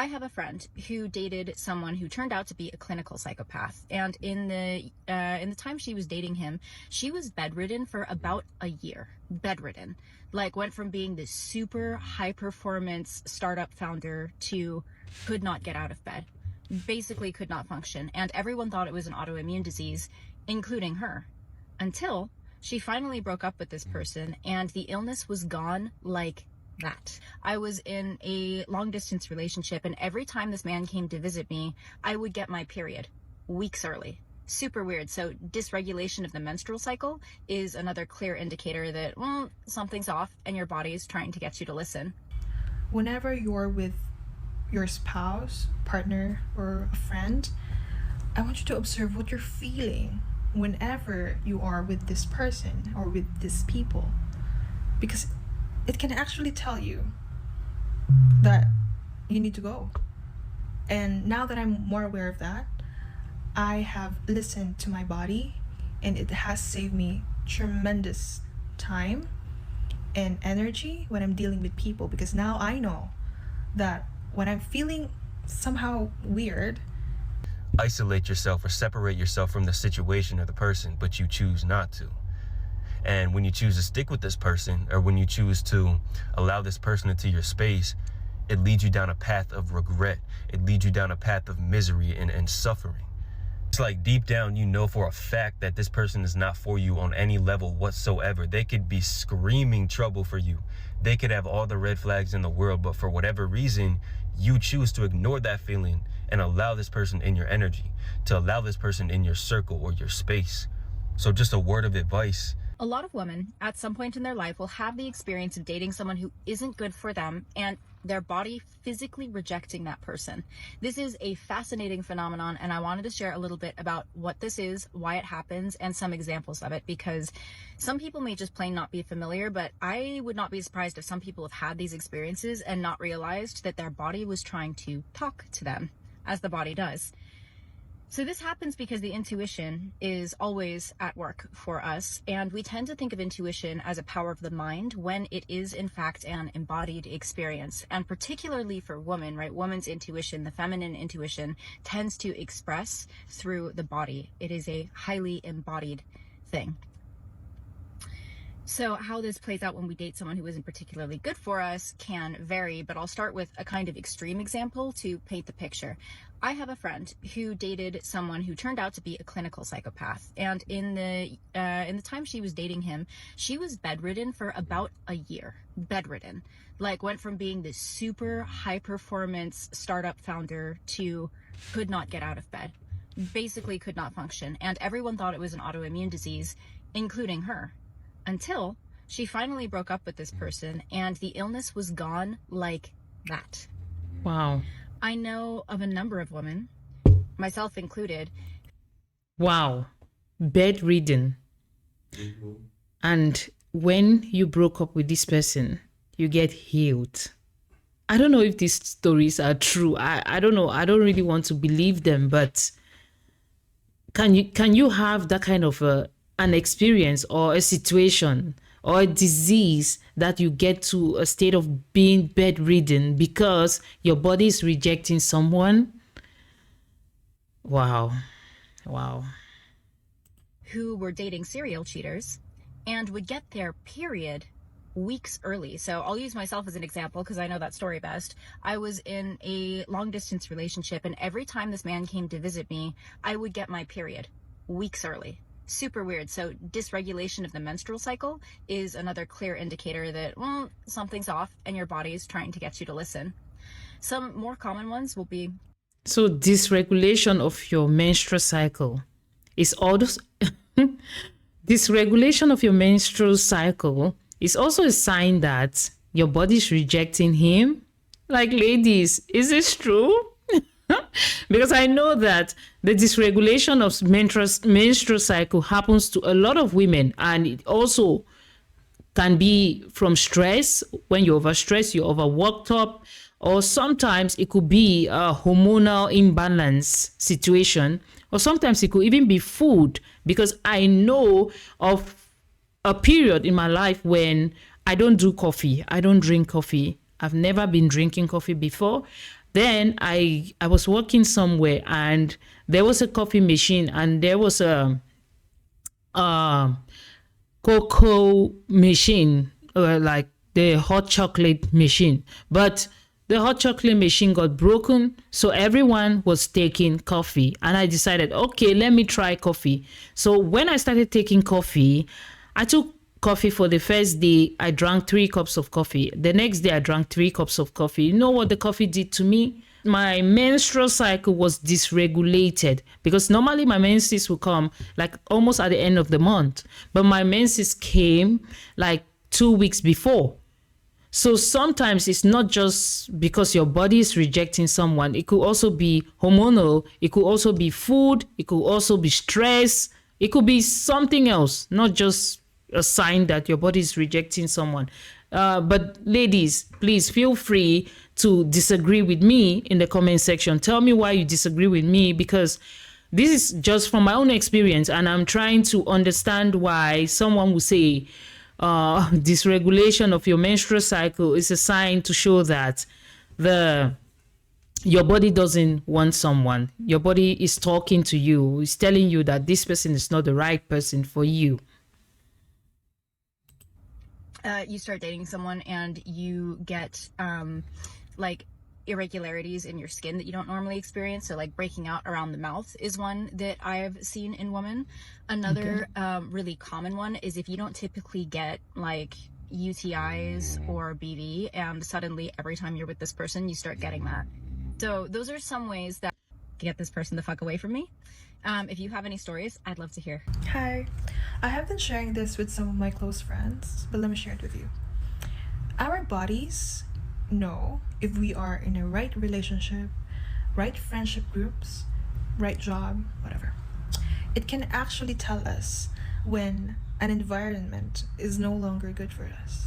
I have a friend who dated someone who turned out to be a clinical psychopath, and in the time she was dating him, she was bedridden for about a year. Bedridden, like went from being this super high performance startup founder to could not get out of bed, basically could not function, and everyone thought it was an autoimmune disease, including her, until she finally broke up with this person, and the illness was gone like that. I was in a long distance relationship, and every time this man came to visit me, I would get my period weeks early. Super weird. So dysregulation of the menstrual cycle is another clear indicator that, well, something's off and your body is trying to get you to listen. Whenever you're with your spouse, partner, or a friend, I want you to observe what you're feeling whenever you are with this person or with these people, because it can actually tell you that you need to go. And now that I'm more aware of that, I have listened to my body, and it has saved me tremendous time and energy when I'm dealing with people, because now I know that when I'm feeling somehow weird, isolate yourself or separate yourself from the situation or the person, but you choose not to. And when you choose to stick with this person, or when you choose to allow this person into your space, it leads you down a path of regret. It leads you down a path of misery and suffering. It's like deep down, you know for a fact that this person is not for you on any level whatsoever. They could be screaming trouble for you. They could have all the red flags in the world, but for whatever reason, you choose to ignore that feeling and allow this person in your energy, to allow this person in your circle or your space. So just a word of advice. A lot of women at some point in their life will have the experience of dating someone who isn't good for them and their body physically rejecting that person. This is a fascinating phenomenon, and I wanted to share a little bit about what this is, why it happens, and some examples of it, because some people may just plain not be familiar, but I would not be surprised if some people have had these experiences and not realized that their body was trying to talk to them, as the body does. So this happens because the intuition is always at work for us, and we tend to think of intuition as a power of the mind when it is in fact an embodied experience. And particularly for women, right? Woman's intuition, the feminine intuition, tends to express through the body. It is a highly embodied thing. So how this plays out when we date someone who isn't particularly good for us can vary, but I'll start with a kind of extreme example to paint the picture. I have a friend who dated someone who turned out to be a clinical psychopath, and in the time she was dating him, she was bedridden for about a year. Bedridden, like went from being this super high performance startup founder to could not get out of bed, basically could not function, and everyone thought it was an autoimmune disease, including her, until she finally broke up with this person, and the illness was gone like that. Wow. I know of a number of women, myself included. Wow. Bedridden. And when you broke up with this person, you get healed. I don't know if these stories are true. I don't know. I don't really want to believe them, but can you have that kind of an experience or a situation or a disease that you get to a state of being bedridden because your body is rejecting someone? Wow. Wow. Who were dating serial cheaters and would get their period weeks early. So I'll use myself as an example because I know that story best. I was in a long distance relationship, and every time this man came to visit me, I would get my period weeks early. Super weird. So dysregulation of the menstrual cycle is another clear indicator that, well, something's off and your body is trying to get you to listen. Some more common ones will be... So dysregulation of your menstrual cycle is also... dysregulation of your menstrual cycle is also a sign that your body is rejecting him. Like, ladies, is this true? Because I know that the dysregulation of menstrual cycle happens to a lot of women, and it also can be from stress. When you're overstressed, you're overworked up, or sometimes it could be a hormonal imbalance situation, or sometimes it could even be food, because I know of a period in my life when I don't do coffee. I don't drink coffee. I've never been drinking coffee before. Then I was working somewhere and there was a coffee machine and there was a cocoa machine, like the hot chocolate machine. But the hot chocolate machine got broken, so everyone was taking coffee. And I decided, okay, let me try coffee. So when I started taking coffee, I took coffee for the first day. I drank 3 cups of coffee. The next day, I drank 3 cups of coffee. You know what the coffee did to me? My menstrual cycle was dysregulated, because normally my menses will come like almost at the end of the month, but my menses came like 2 weeks before. So sometimes it's not just because your body is rejecting someone. It could also be hormonal. It could also be food. It could also be stress. It could be something else, not just a sign that your body is rejecting someone. But ladies, please feel free to disagree with me in the comment section. Tell me why you disagree with me, because this is just from my own experience, and I'm trying to understand why someone would say dysregulation of your menstrual cycle is a sign to show that your body doesn't want someone. Your body is talking to you. It's telling you that this person is not the right person for you. You start dating someone and you get like irregularities in your skin that you don't normally experience. So like breaking out around the mouth is one that I've seen in women. Another really common one is if you don't typically get like UTIs or BV, and suddenly every time you're with this person you start getting that. So those are some ways that to get this person the fuck away from me. If you have any stories, I'd love to hear. Hi, I have been sharing this with some of my close friends, but let me share it with you. Our bodies know if we are in a right relationship, right friendship groups, right job, whatever. It can actually tell us when an environment is no longer good for us.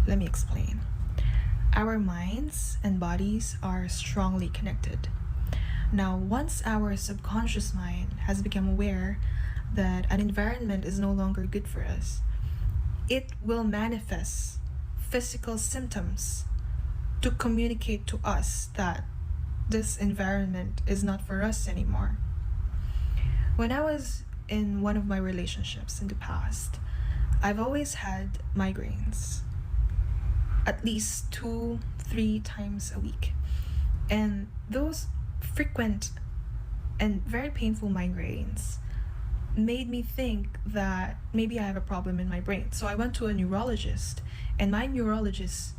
Let me explain. Our minds and bodies are strongly connected. Now, once our subconscious mind has become aware that an environment is no longer good for us, it will manifest physical symptoms to communicate to us that this environment is not for us anymore. When I was in one of my relationships in the past, I've always had migraines at least 2-3 times a week. And those frequent and very painful migraines made me think that maybe I have a problem in my brain. So I went to a neurologist, and my neurologist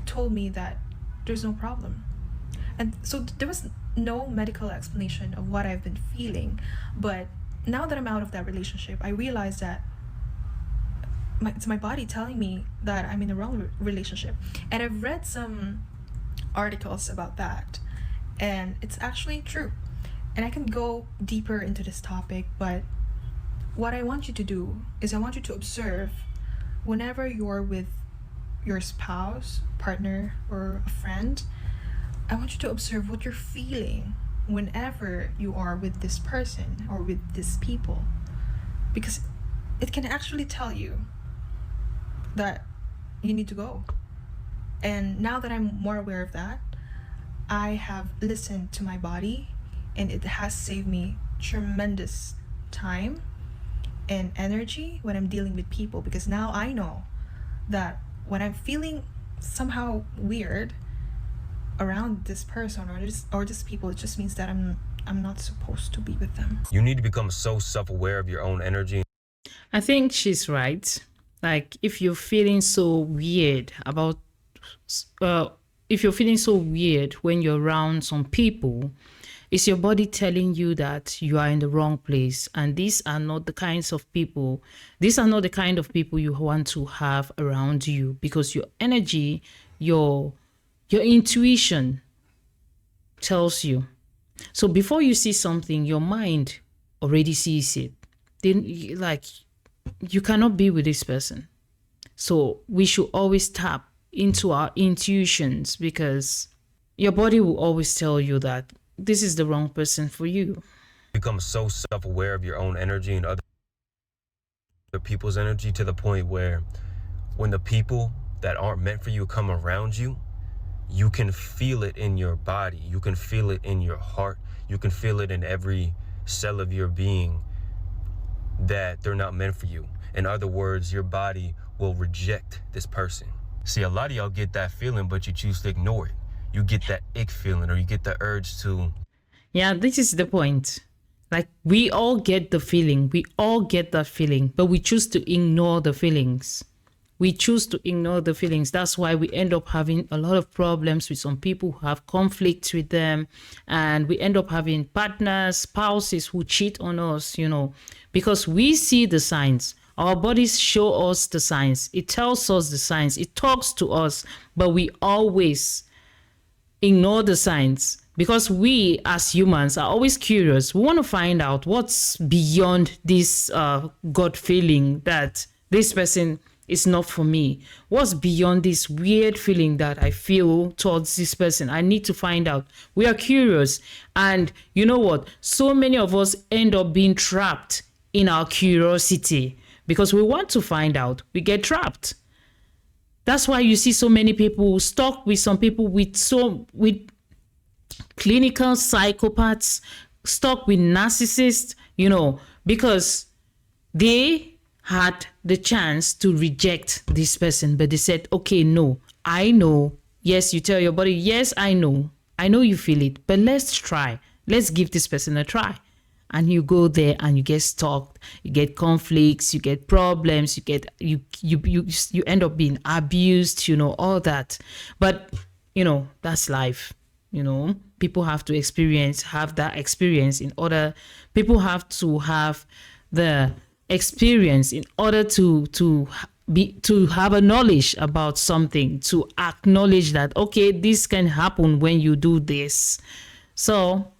told me that there's no problem. And so there was no medical explanation of what I've been feeling. But now that I'm out of that relationship, I realize that it's my body telling me that I'm in the wrong relationship. And I've read some articles about that, and it's actually true. And I can go deeper into this topic, but what I want you to do is I want you to observe whenever you're with your spouse, partner, or a friend. I want you to observe what you're feeling whenever you are with this person or with these people, because it can actually tell you that you need to go. And now that I'm more aware of that, I have listened to my body, and it has saved me tremendous time and energy when I'm dealing with people, because now I know that when I'm feeling somehow weird around this person or this people, it just means that I'm not supposed to be with them. You need to become so self-aware of your own energy. I think she's right. Like, if you're feeling so weird about if you're feeling so weird when you're around some people, it's your body telling you that you are in the wrong place, and these are not the kind of people you want to have around you, because your energy, your intuition tells you. So before you see something, your mind already sees it. Then, like, you cannot be with this person. So we should always tap into our intuitions, because your body will always tell you that this is the wrong person for you. Become so self-aware of your own energy and other people's energy, to the point where when the people that aren't meant for you come around you, you can feel it in your body. You can feel it in your heart. You can feel it in every cell of your being that they're not meant for you. In other words, your body will reject this person. See, a lot of y'all get that feeling, but you choose to ignore it. You get that ick feeling, or you get the urge to. Yeah, this is the point. Like, we all get the feeling. We all get that feeling, but we choose to ignore the feelings. We choose to ignore the feelings. That's why we end up having a lot of problems with some people who have conflicts with them. And we end up having partners, spouses who cheat on us, because we see the signs. Our bodies show us the signs. It tells us the signs. It talks to us, but we always ignore the signs because we as humans are always curious. We want to find out what's beyond this gut feeling that this person is not for me. What's beyond this weird feeling that I feel towards this person? I need to find out. We are curious. And you know what? So many of us end up being trapped in our curiosity because we want to find out. We get trapped. That's why you see so many people stuck with some people with clinical psychopaths, stuck with narcissists, because they had the chance to reject this person, but they said, okay, no, I know. Yes, you tell your body, yes, I know you feel it, but let's try. Let's give this person a try. And you go there and you get stuck, you get conflicts, you get problems, you end up being abused, all that. But, that's life. People have to have that experience people have to have the experience in order to have a knowledge about something, to acknowledge that, okay, this can happen when you do this. So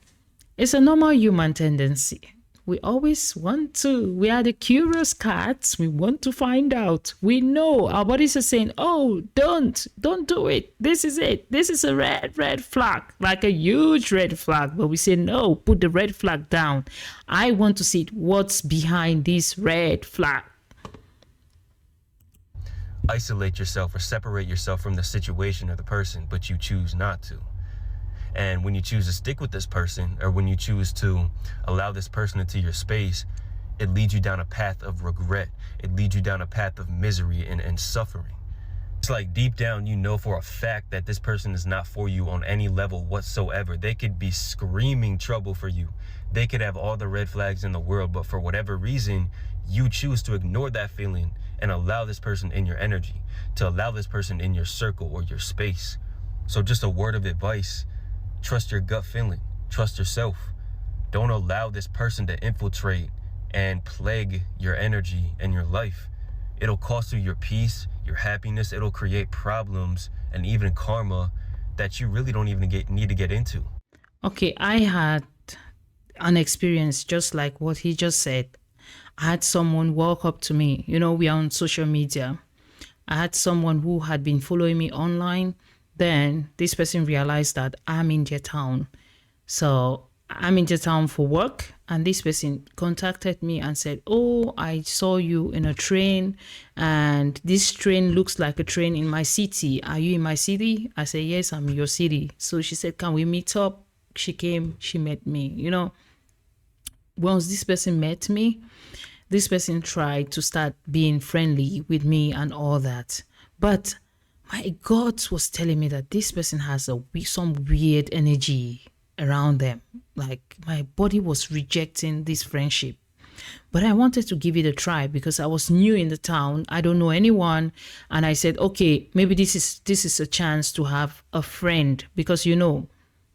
it's a normal human tendency. We always we are the curious cats. We want to find out. We know our bodies are saying, oh, don't do it. This is it. This is a red flag, like a huge red flag. But we say, no, put the red flag down. I want to see what's behind this red flag. Isolate yourself or separate yourself from the situation or the person, but you choose not to. And when you choose to stick with this person, or when you choose to allow this person into your space, it leads you down a path of regret. It leads you down a path of misery and suffering. It's like deep down, you know for a fact that this person is not for you on any level whatsoever. They could be screaming trouble for you. They could have all the red flags in the world, but for whatever reason, you choose to ignore that feeling and allow this person in your energy, to allow this person in your circle or your space. So just a word of advice. Trust your gut feeling. Trust yourself. Don't allow this person to infiltrate and plague your energy and your life. It'll cost you your peace, your happiness. It'll create problems and even karma that you really don't even need to get into. Okay, I had an experience just like what he just said. I had someone walk up to me. We are on social media. I had someone who had been following me online. Then this person realized that I'm in their town. So I'm in their town for work. And this person contacted me and said, oh, I saw you in a train. And this train looks like a train in my city. Are you in my city? I said, yes, I'm in your city. So she said, can we meet up? She came, she met me. Once this person met me, this person tried to start being friendly with me and all that. But my gut was telling me that this person has some weird energy around them. Like my body was rejecting this friendship. But I wanted to give it a try because I was new in the town. I don't know anyone. And I said, okay, maybe this is a chance to have a friend because,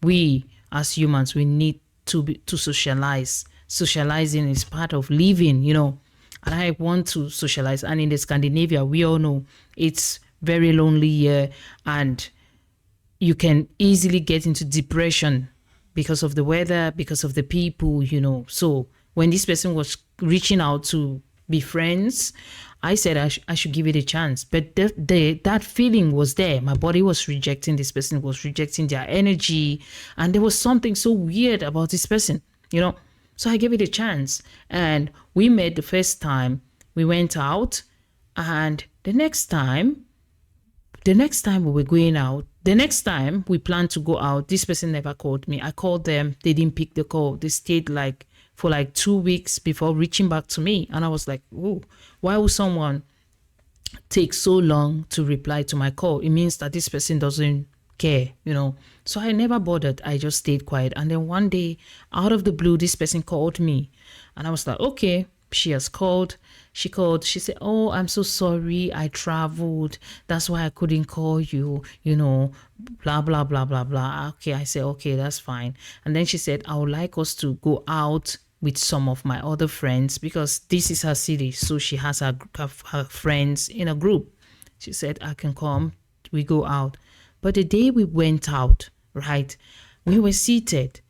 we as humans, we need to socialize. Socializing is part of living, and I want to socialize. And in the Scandinavia, we all know it's very lonely here, and you can easily get into depression because of the weather, because of the people, So when this person was reaching out to be friends, I said I should give it a chance. But that feeling was there. My body was rejecting this person, was rejecting their energy, and there was something so weird about this person, So I gave it a chance, and we met the first time. We went out, and the next time, The next time we were going out, the next time we planned to go out, this person never called me. I called them, they didn't pick the call. They stayed like for like 2 weeks before reaching back to me. And I was like, oh, why would someone take so long to reply to my call? It means that this person doesn't care, you know. So I never bothered. I just stayed quiet. And then one day, out of the blue, this person called me. And I was like, okay, she has called. She called. She said, oh, I'm so sorry. I traveled. That's why I couldn't call you, you know, blah, blah, blah, blah, blah. Okay, I said, okay, that's fine. And then she said, I would like us to go out with some of my other friends because this is her city. So she has her friends in a group. She said, I can come. We go out. But the day we went out, right, we were seated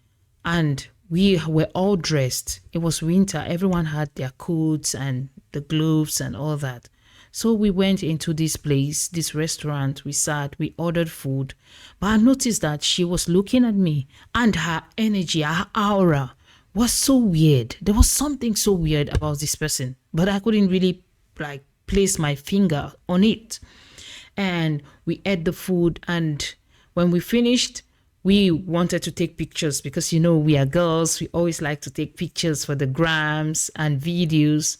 and we were all dressed. It was winter. Everyone had their coats and the gloves and all that. So we went into this place, this restaurant. We sat, we ordered food. But I noticed that she was looking at me and her energy, her aura was so weird. There was something so weird about this person, but I couldn't really like place my finger on it. And we ate the food, and when we finished, we wanted to take pictures because, you know, we are girls. We always like to take pictures for the grams and videos.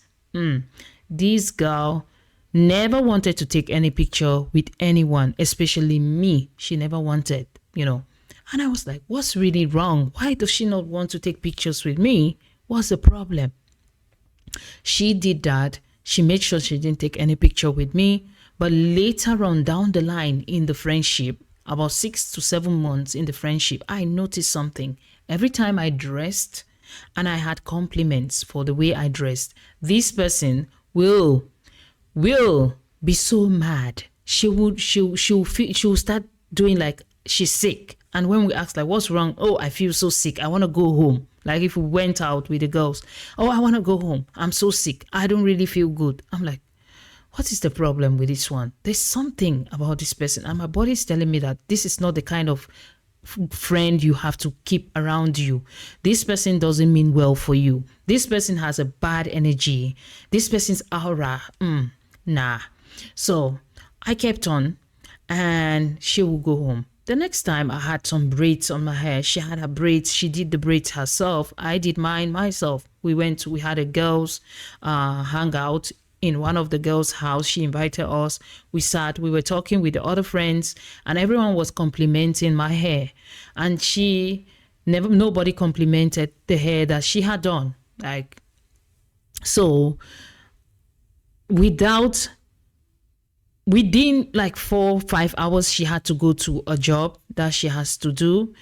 This girl never wanted to take any picture with anyone, especially me. She never wanted, you know. And I was like, what's really wrong? Why does she not want to take pictures with me? What's the problem? She did that. She made sure she didn't take any picture with me. But later on down the line in the friendship, about 6 to 7 months in the friendship, I noticed something. Every time I dressed and I had compliments for the way I dressed, this person will be so mad. She'll start doing like she's sick. And when we ask like, what's wrong? Oh, I feel so sick. I want to go home. Like if we went out with the girls, oh, I want to go home. I'm so sick. I don't really feel good. I'm like, what is the problem with this one? There's something about this person. And my body is telling me that this is not the kind of friend you have to keep around you. This person doesn't mean well for you. This person has a bad energy. This person's aura, nah. So I kept on and she will go home. The next time I had some braids on my hair. She had her braids. She did the braids herself. I did mine myself. We had a girls hangout in one of the girls' house. She invited us. We sat, we were talking with the other friends, and everyone was complimenting my hair. And nobody complimented the hair that she had done. Like, so within like 4-5 hours, she had to go to a job that she has to do.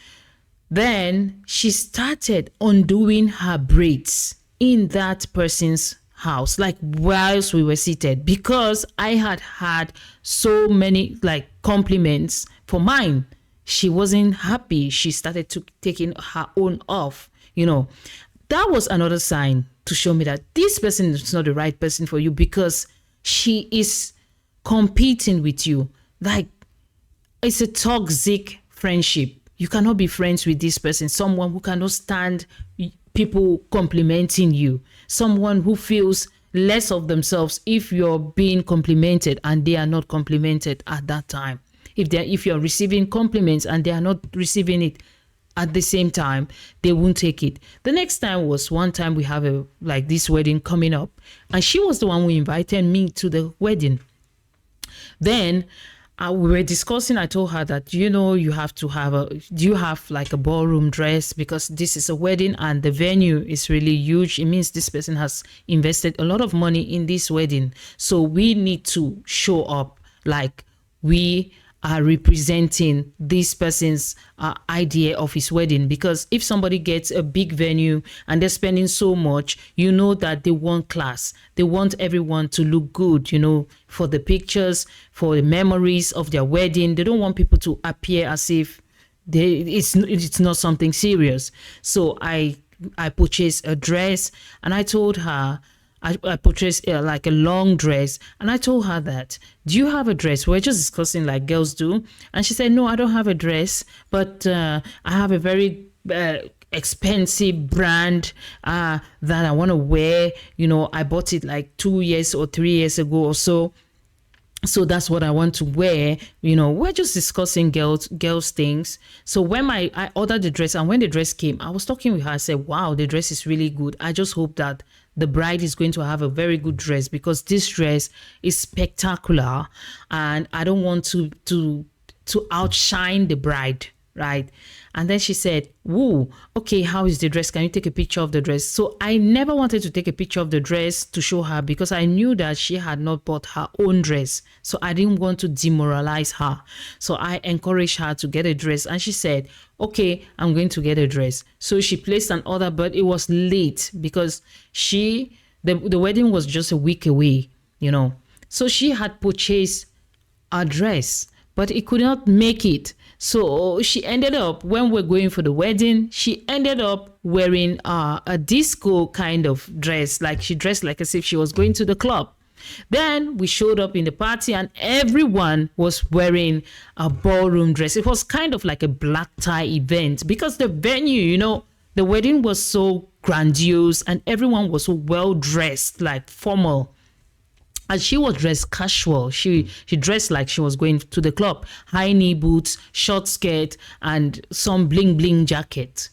Then she started undoing her braids in that person's house, like whilst we were seated, because I had so many like compliments for mine. She wasn't happy. She started taking her own off, you know. That was another sign to show me that this person is not the right person for you, because she is competing with you. Like, it's a toxic friendship. You cannot be friends with this person, someone who cannot stand people complimenting you, someone who feels less of themselves if you're being complimented and they are not complimented at that time. If you're receiving compliments and they are not receiving it at the same time, they won't take it. The next time was one time we have this wedding coming up, and she was the one who invited me to the wedding. Then we were discussing. I told her that, you have to have do you have like a ballroom dress, because this is a wedding and the venue is really huge. It means this person has invested a lot of money in this wedding. So we need to show up like we are representing this person's idea of his wedding. Because if somebody gets a big venue and they're spending so much, that they want class. They want everyone to look good, for the pictures, for the memories of their wedding. They don't want people to appear as if it's not something serious. So I purchased a dress, and I told her, I purchased like a long dress, and I told her that, do you have a dress? We're just discussing like girls do. And she said, no, I don't have a dress, but I have a very expensive brand that I want to wear. I bought it like 2 years or 3 years ago or so. So that's what I want to wear. We're just discussing girls things. So when I ordered the dress, and when the dress came, I was talking with her. I said, wow, the dress is really good. I just hope that the bride is going to have a very good dress, because this dress is spectacular, and I don't want to outshine the bride, right? And then she said, woo, okay, how is the dress? Can you take a picture of the dress? So I never wanted to take a picture of the dress to show her, because I knew that she had not bought her own dress. So I didn't want to demoralize her. So I encouraged her to get a dress. And she said, okay, I'm going to get a dress. So she placed an order, but it was late because the wedding was just a week away, So she had purchased a dress, but it could not make it. So she ended up, when we're going for the wedding, she ended up wearing a disco kind of dress. Like, she dressed like as if she was going to the club. Then we showed up in the party, and everyone was wearing a ballroom dress. It was kind of like a black tie event, because the venue, the wedding was so grandiose, and everyone was so well dressed, like formal. And she was dressed casual. She dressed like she was going to the club. High knee boots, short skirt, and some bling bling jacket,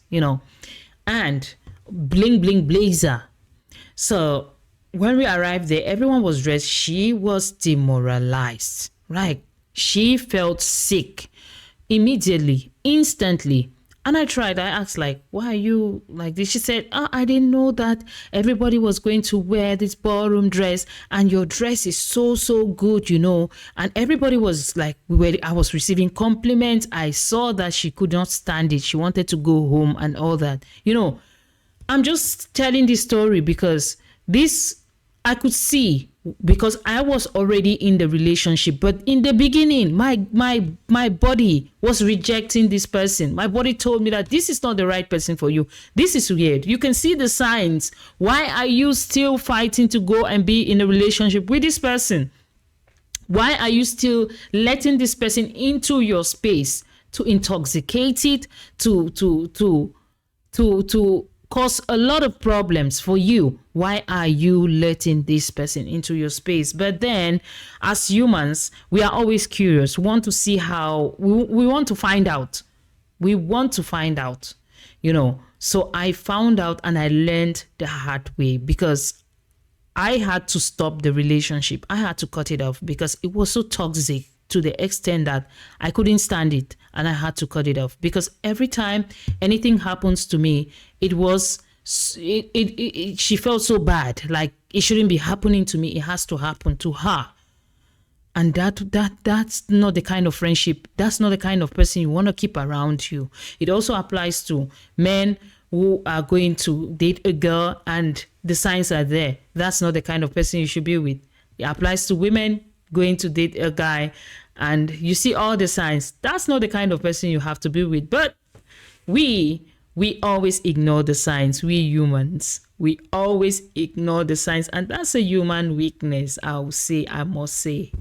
and bling bling blazer. So when we arrived there, everyone was dressed. She was demoralized, right? She felt sick immediately, instantly. And I asked, like, why are you like this? She said, I didn't know that everybody was going to wear this ballroom dress, and your dress is so, so good, And everybody was like, I was receiving compliments. I saw that she could not stand it. She wanted to go home and all that. I'm just telling this story because I could see, because I was already in the relationship. But in the beginning, my body was rejecting this person. My body told me that this is not the right person for you. This is weird. You can see the signs. Why are you still fighting to go and be in a relationship with this person? Why are you still letting this person into your space to intoxicate it, to cause a lot of problems for you? Why are you letting this person into your space? But then, as humans, we are always curious. We want to see how, we want to find out. We want to find out, So I found out, and I learned the hard way, because I had to stop the relationship. I had to cut it off because it was so toxic, to the extent that I couldn't stand it, and I had to cut it off, because every time anything happens to me, she felt so bad, like it shouldn't be happening to me. It has to happen to her. And that's not the kind of friendship. That's not the kind of person you want to keep around you. It also applies to men who are going to date a girl and the signs are there. That's not the kind of person you should be with. It applies to women going to date a guy and you see all the signs. That's not the kind of person you have to be with. But we always ignore the signs. We humans, we always ignore the signs, and that's a human weakness, I must say.